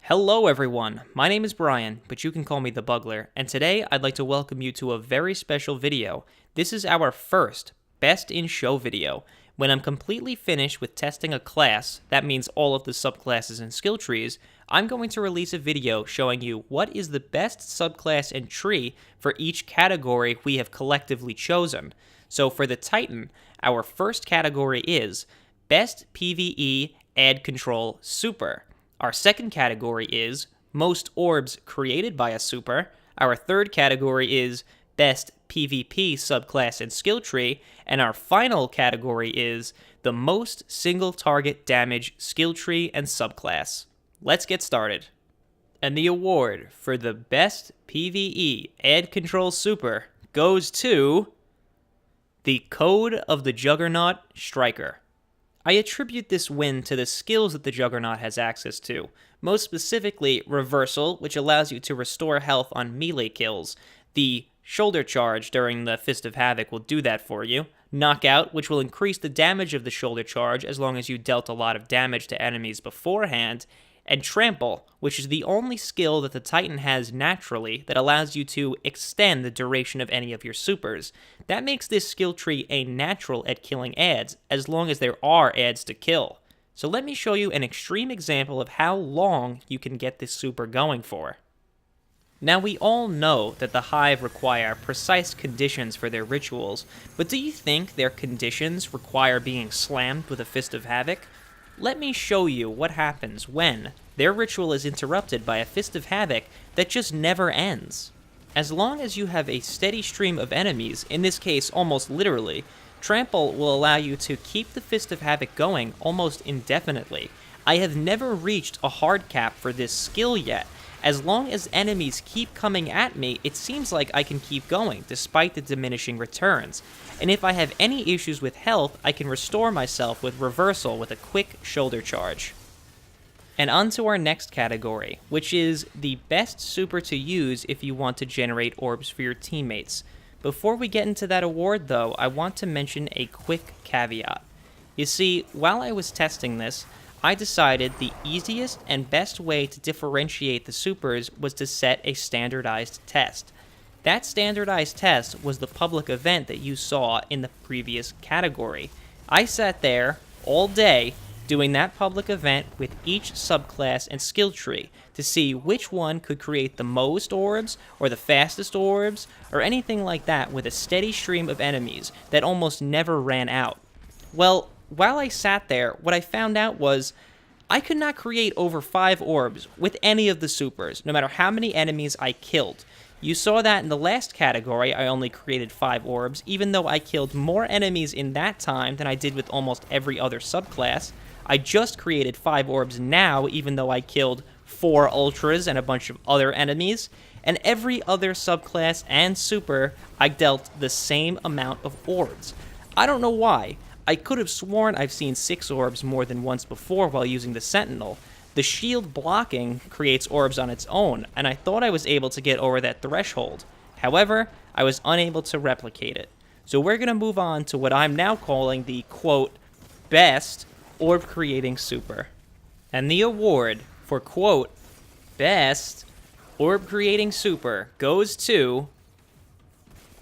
Hello everyone, my name is Brian, but you can call me the Bugler, and today I'd like to welcome you to a very special video. This is our first Best in Show video. When I'm completely finished with testing a class, that means all of the subclasses and skill trees, I'm going to release a video showing you what is the best subclass and tree for each category we have collectively chosen. So for the Titan, our first category is Best PvE Ad Control Super. Our second category is Most Orbs Created by a Super. Our third category is Best PvP Subclass and Skill Tree. And our final category is the Most Single Target Damage Skill Tree and Subclass. Let's get started. And the award for the Best PvE Ad Control Super goes to the Code of the Juggernaut Striker. I attribute this win to the skills that the Juggernaut has access to, most specifically Reversal, which allows you to restore health on melee kills. The Shoulder Charge during the Fist of Havoc will do that for you. Knockout, which will increase the damage of the Shoulder Charge as long as you dealt a lot of damage to enemies beforehand. And Trample, which is the only skill that the Titan has naturally that allows you to extend the duration of any of your supers. That makes this skill tree a natural at killing ads, as long as there are ads to kill. So let me show you an extreme example of how long you can get this super going for. Now we all know that the Hive require precise conditions for their rituals, but do you think their conditions require being slammed with a Fist of Havoc? Let me show you what happens when their ritual is interrupted by a Fist of Havoc that just never ends. As long as you have a steady stream of enemies, in this case almost literally, Trample will allow you to keep the Fist of Havoc going almost indefinitely. I have never reached a hard cap for this skill yet. As long as enemies keep coming at me, it seems like I can keep going, despite the diminishing returns. And if I have any issues with health, I can restore myself with Reversal with a quick shoulder charge. And on to our next category, which is the best super to use if you want to generate orbs for your teammates. Before we get into that award though, I want to mention a quick caveat. You see, while I was testing this, I decided the easiest and best way to differentiate the supers was to set a standardized test. That standardized test was the public event that you saw in the previous category. I sat there all day doing that public event with each subclass and skill tree to see which one could create the most orbs or the fastest orbs or anything like that with a steady stream of enemies that almost never ran out. Well, while I sat there, what I found out was I could not create over 5 orbs with any of the supers, no matter how many enemies I killed. You saw that in the last category, I only created 5 orbs, even though I killed more enemies in that time than I did with almost every other subclass. I just created 5 orbs now, even though I killed 4 ultras and a bunch of other enemies. And every other subclass and super, I dealt the same amount of orbs. I don't know why. I could have sworn I've seen 6 orbs more than once before while using the Sentinel. The shield blocking creates orbs on its own, and I thought I was able to get over that threshold. However, I was unable to replicate it. So we're going to move on to what I'm now calling the, quote, best orb creating super. And the award for, quote, best orb creating super goes to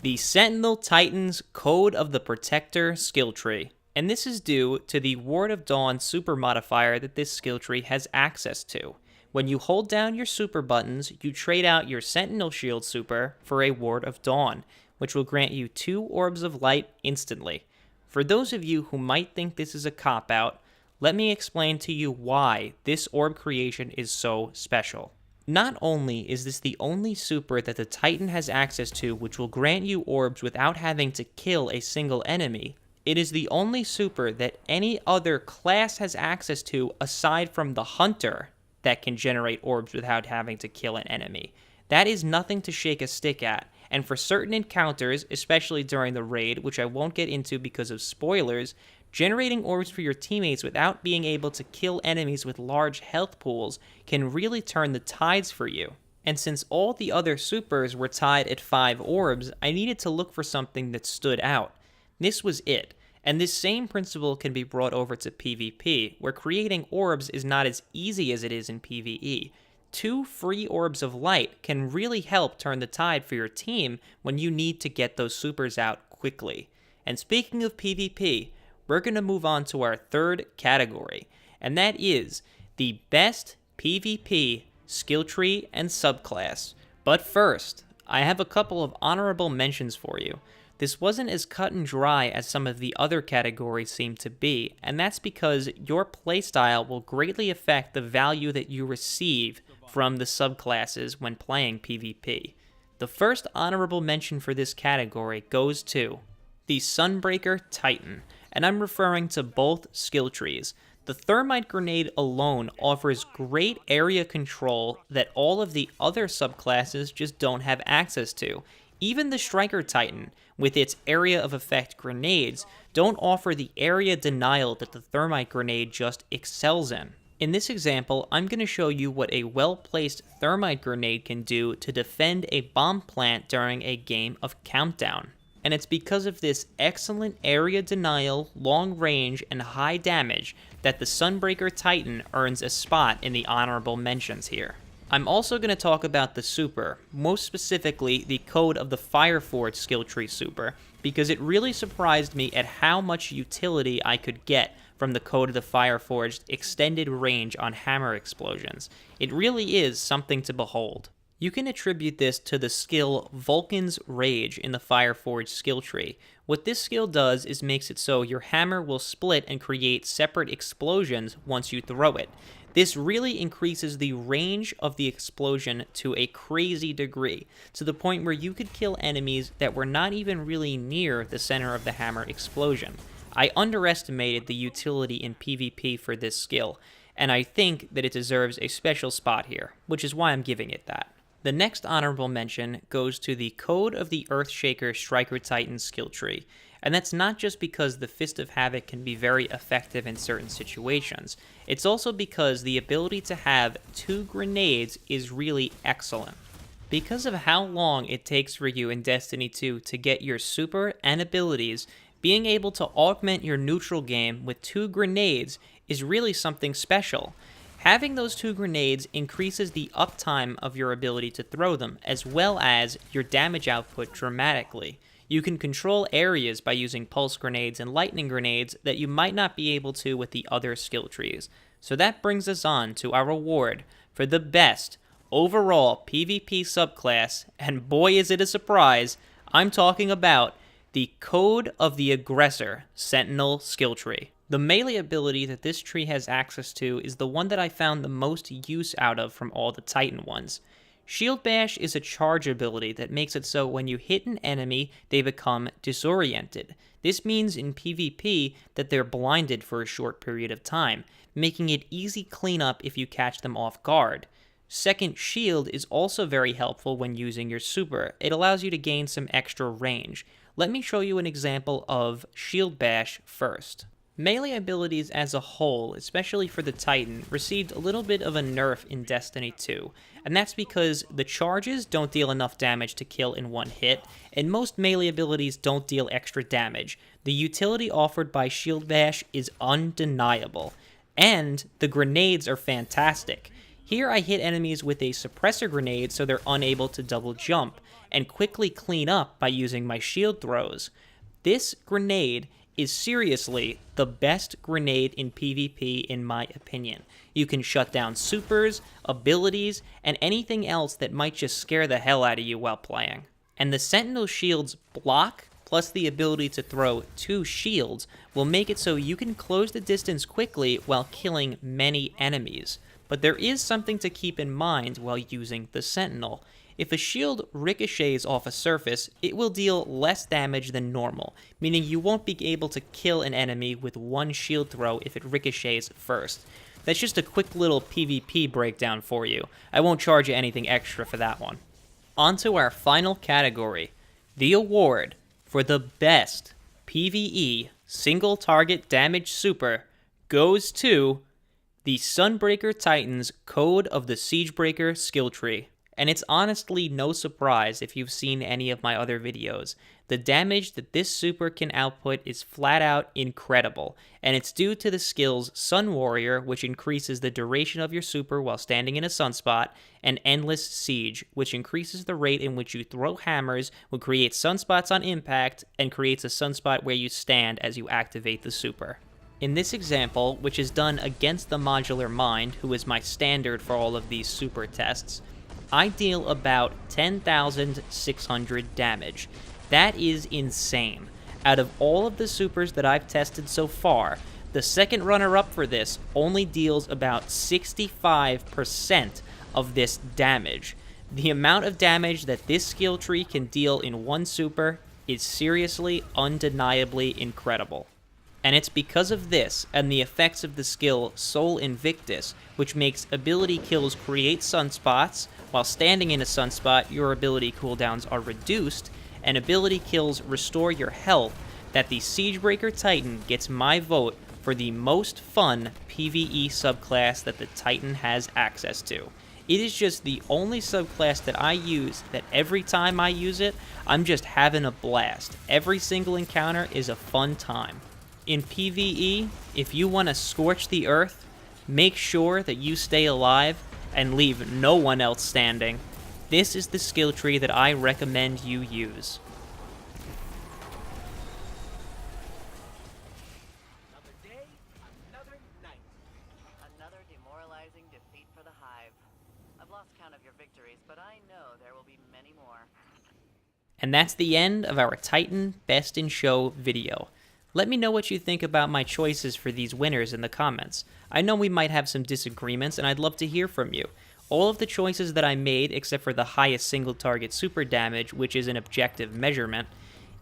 the Sentinel Titan's Code of the Protector skill tree. And this is due to the Ward of Dawn super modifier that this skill tree has access to. When you hold down your super buttons, you trade out your Sentinel Shield super for a Ward of Dawn, which will grant you 2 orbs of light instantly. For those of you who might think this is a cop-out, let me explain to you why this orb creation is so special. Not only is this the only super that the Titan has access to which will grant you orbs without having to kill a single enemy, it is the only super that any other class has access to aside from the Hunter that can generate orbs without having to kill an enemy. That is nothing to shake a stick at, and for certain encounters, especially during the raid, which I won't get into because of spoilers, generating orbs for your teammates without being able to kill enemies with large health pools can really turn the tides for you. And since all the other supers were tied at 5 orbs, I needed to look for something that stood out. This was it. And this same principle can be brought over to PvP, where creating orbs is not as easy as it is in PvE. 2 free orbs of light can really help turn the tide for your team when you need to get those supers out quickly. And speaking of PvP, we're going to move on to our third category, and that is the best PvP skill tree and subclass. But first, I have a couple of honorable mentions for you. This wasn't as cut and dry as some of the other categories seem to be, and that's because your playstyle will greatly affect the value that you receive from the subclasses when playing PvP. The first honorable mention for this category goes to the Sunbreaker Titan, and I'm referring to both skill trees. The Thermite Grenade alone offers great area control that all of the other subclasses just don't have access to. Even the Striker Titan, with its area of effect grenades, don't offer the area denial that the Thermite Grenade just excels in. In this example, I'm going to show you what a well-placed Thermite Grenade can do to defend a bomb plant during a game of Countdown. And it's because of this excellent area denial, long range, and high damage that the Sunbreaker Titan earns a spot in the honorable mentions here. I'm also going to talk about the super, most specifically the Code of the Fireforged skill tree super, because it really surprised me at how much utility I could get from the Code of the Fireforged extended range on hammer explosions. It really is something to behold. You can attribute this to the skill Vulcan's Rage in the Fireforged skill tree. What this skill does is makes it so your hammer will split and create separate explosions once you throw it. This really increases the range of the explosion to a crazy degree, to the point where you could kill enemies that were not even really near the center of the hammer explosion. I underestimated the utility in PvP for this skill, and I think that it deserves a special spot here, which is why I'm giving it that. The next honorable mention goes to the Code of the Earthshaker Striker Titan skill tree, and that's not just because the Fist of Havoc can be very effective in certain situations, it's also because the ability to have 2 grenades is really excellent. Because of how long it takes for you in Destiny 2 to get your super and abilities, being able to augment your neutral game with 2 grenades is really something special. Having those 2 grenades increases the uptime of your ability to throw them, as well as your damage output dramatically. You can control areas by using pulse grenades and lightning grenades that you might not be able to with the other skill trees. So that brings us on to our award for the best overall PvP subclass, and boy is it a surprise, I'm talking about the Code of the Aggressor Sentinel skill tree. The melee ability that this tree has access to is the one that I found the most use out of from all the Titan ones. Shield Bash is a charge ability that makes it so when you hit an enemy, they become disoriented. This means in PvP that they're blinded for a short period of time, making it easy cleanup if you catch them off guard. Second Shield is also very helpful when using your super. It allows you to gain some extra range. Let me show you an example of Shield Bash first. Melee abilities as a whole, especially for the Titan, received a little bit of a nerf in Destiny 2, and that's because the charges don't deal enough damage to kill in one hit, and most melee abilities don't deal extra damage. The utility offered by Shield Bash is undeniable, and the grenades are fantastic. Here I hit enemies with a suppressor grenade so they're unable to double jump, and quickly clean up by using my shield throws. This grenade is seriously the best grenade in PvP in my opinion. You can shut down supers, abilities, and anything else that might just scare the hell out of you while playing. And the Sentinel Shield's block, plus the ability to throw 2 shields, will make it so you can close the distance quickly while killing many enemies. But there is something to keep in mind while using the Sentinel. If a shield ricochets off a surface, it will deal less damage than normal, meaning you won't be able to kill an enemy with 1 shield throw if it ricochets first. That's just a quick little PvP breakdown for you. I won't charge you anything extra for that one. On to our final category. The award for the best PvE single target damage super goes to the Sunbreaker Titan's Code of the Siegebreaker skill tree. and it's honestly no surprise if you've seen any of my other videos. The damage that this super can output is flat out incredible, and it's due to the skills Sun Warrior, which increases the duration of your super while standing in a sunspot, and Endless Siege, which increases the rate in which you throw hammers, will create sunspots on impact, and creates a sunspot where you stand as you activate the super. In this example, which is done against the Modular Mind, who is my standard for all of these super tests, I deal about 10,600 damage. That is insane. Out of all of the supers that I've tested so far, the second runner-up for this only deals about 65% of this damage. The amount of damage that this skill tree can deal in one super is seriously, undeniably incredible. And it's because of this and the effects of the skill Soul Invictus, which makes ability kills create sunspots. While standing in a sunspot, your ability cooldowns are reduced, and ability kills restore your health, that the Siegebreaker Titan gets my vote for the most fun PvE subclass that the Titan has access to. It is just the only subclass that I use that every time I use it, I'm just having a blast. Every single encounter is a fun time. In PvE, if you want to scorch the earth, make sure that you stay alive and leave no one else standing. This is the skill tree that I recommend you use. Another day, another night. Another demoralizing defeat for the Hive. I've lost count of your victories, but I know there will be many more. And that's the end of our Titan Best in Show video. Let me know what you think about my choices for these winners in the comments. I know we might have some disagreements, and I'd love to hear from you. All of the choices that I made, except for the highest single target super damage, which is an objective measurement,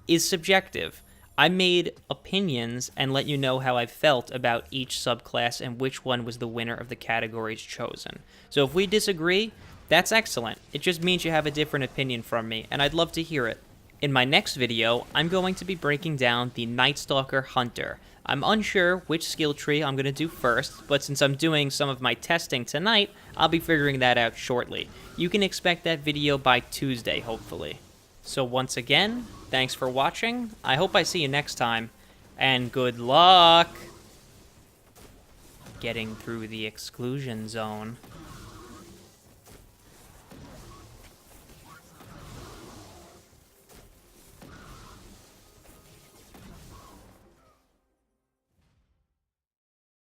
is subjective. I made opinions and let you know how I felt about each subclass and which one was the winner of the categories chosen. So if we disagree, that's excellent. It just means you have a different opinion from me, and I'd love to hear it. In my next video, I'm going to be breaking down the Night Stalker Hunter. I'm unsure which skill tree I'm going to do first, but since I'm doing some of my testing tonight, I'll be figuring that out shortly. You can expect that video by Tuesday, hopefully. So once again, thanks for watching, I hope I see you next time, and good luck getting through the exclusion zone.